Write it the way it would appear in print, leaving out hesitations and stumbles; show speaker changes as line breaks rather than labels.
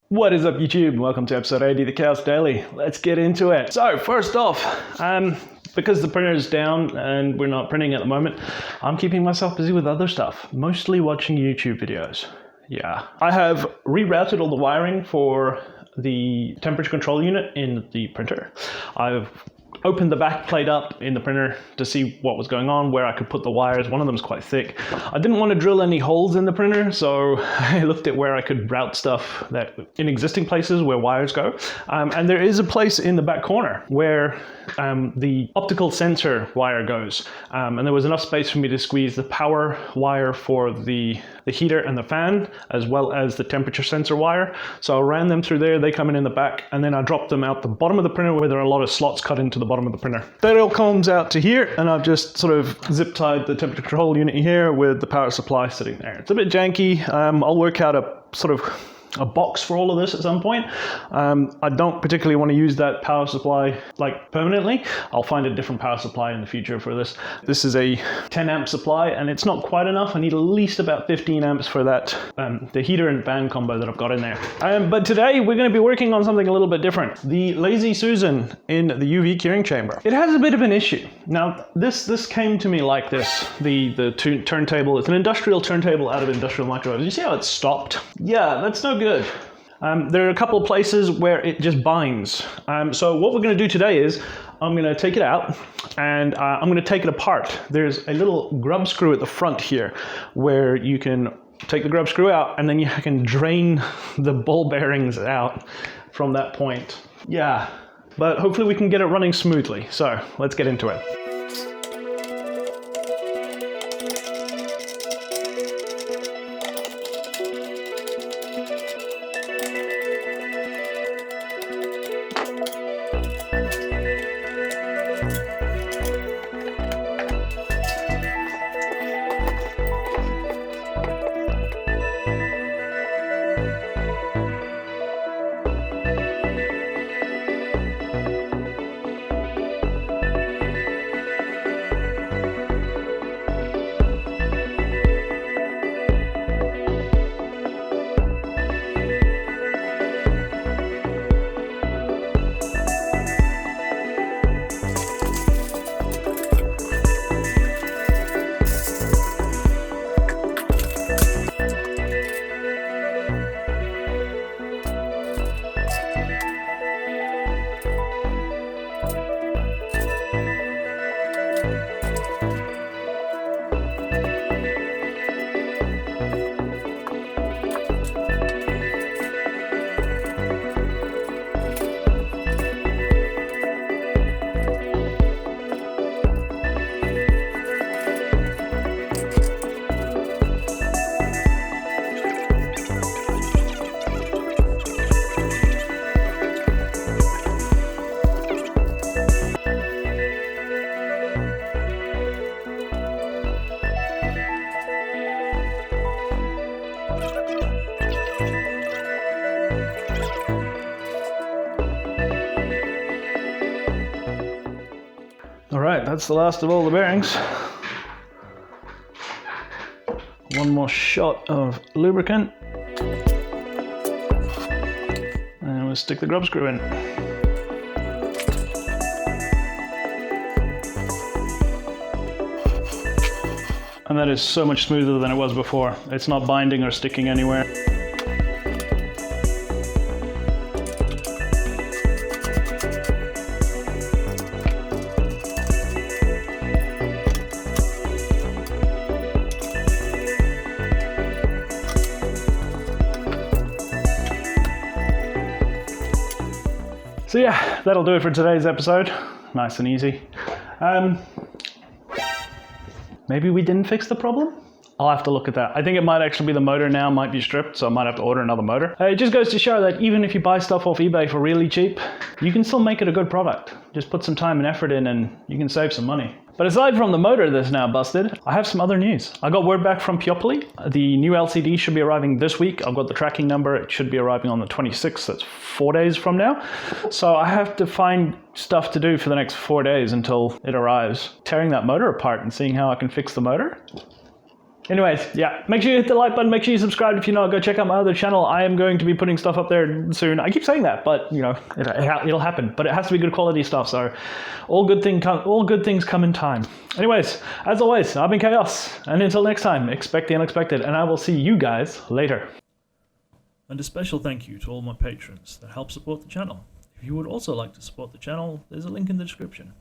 What is up, YouTube? Welcome to episode 80 of the Chaos Daily. Let's get into it. So first off, because the printer is down and we're not printing at the moment, I'm keeping myself busy with other stuff, mostly watching YouTube videos. Yeah. I have rerouted all the wiring for the temperature control unit in the printer. I've opened the back plate up in the printer to see what was going on, where I could put the wires. One of them is quite thick. I didn't want to drill any holes in the printer, so I looked at where I could route stuff that in existing places where wires go. And there is a place in the back corner where the optical sensor wire goes. And there was enough space for me to squeeze the power wire for the heater and the fan, as well as the temperature sensor wire. So I ran them through there, they come in the back, and then I dropped them out the bottom of the printer where there are a lot of slots cut into the bottom of the printer. That all comes out to here, and I've just sort of zip tied the temperature control unit here with the power supply sitting there. It's a bit janky. I'll work out a sort of a box for all of this at some point. I don't particularly want to use that power supply like permanently. I'll find a different power supply in the future for this. This is a 10 amp supply and it's not quite enough. I need at least about 15 amps for that, the heater and fan combo that I've got in there. But today we're going to be working on something a little bit different. The Lazy Susan in the UV curing chamber. It has a bit of an issue. Now this came to me like this, the turntable. It's an industrial turntable out of Industrial Microwaves. You see how it's stopped? Yeah, that's no good. There are a couple of places where it just binds. So what we're going to do today is I'm going to take it out and I'm going to take it apart. There's a little grub screw at the front here where you can take the grub screw out and then you can drain the ball bearings out from that point. Yeah, but hopefully we can get it running smoothly. So let's get into it. Alright, that's the last of all the bearings. One more shot of lubricant. And we'll stick the grub screw in. And that is so much smoother than it was before. It's not binding or sticking anywhere. So yeah, that'll do it for today's episode. Nice and easy. Maybe we didn't fix the problem? I'll have to look at that. I think it might actually be the motor now might be stripped, so I might have to order another motor. It just goes to show that even if you buy stuff off eBay for really cheap, you can still make it a good product. Just put some time and effort in and you can save some money. But aside from the motor that's now busted, I have some other news. I got word back from Peopoly. The new LCD should be arriving this week. I've got the tracking number. It should be arriving on the 26th. That's 4 days from now. So I have to find stuff to do for the next 4 days until it arrives. Tearing that motor apart and seeing how I can fix the motor. Anyways, yeah, make sure you hit the like button, make sure you subscribe if you're not. Go check out my other channel. I am going to be putting stuff up there soon. I keep saying that, but you know, it'll happen. But it has to be good quality stuff, so all good things come in time. Anyways, as always, I've been Chaos, and until next time, expect the unexpected, and I will see you guys later.
And a special thank you to all my patrons that help support the channel. If you would also like to support the channel, there's a link in the description.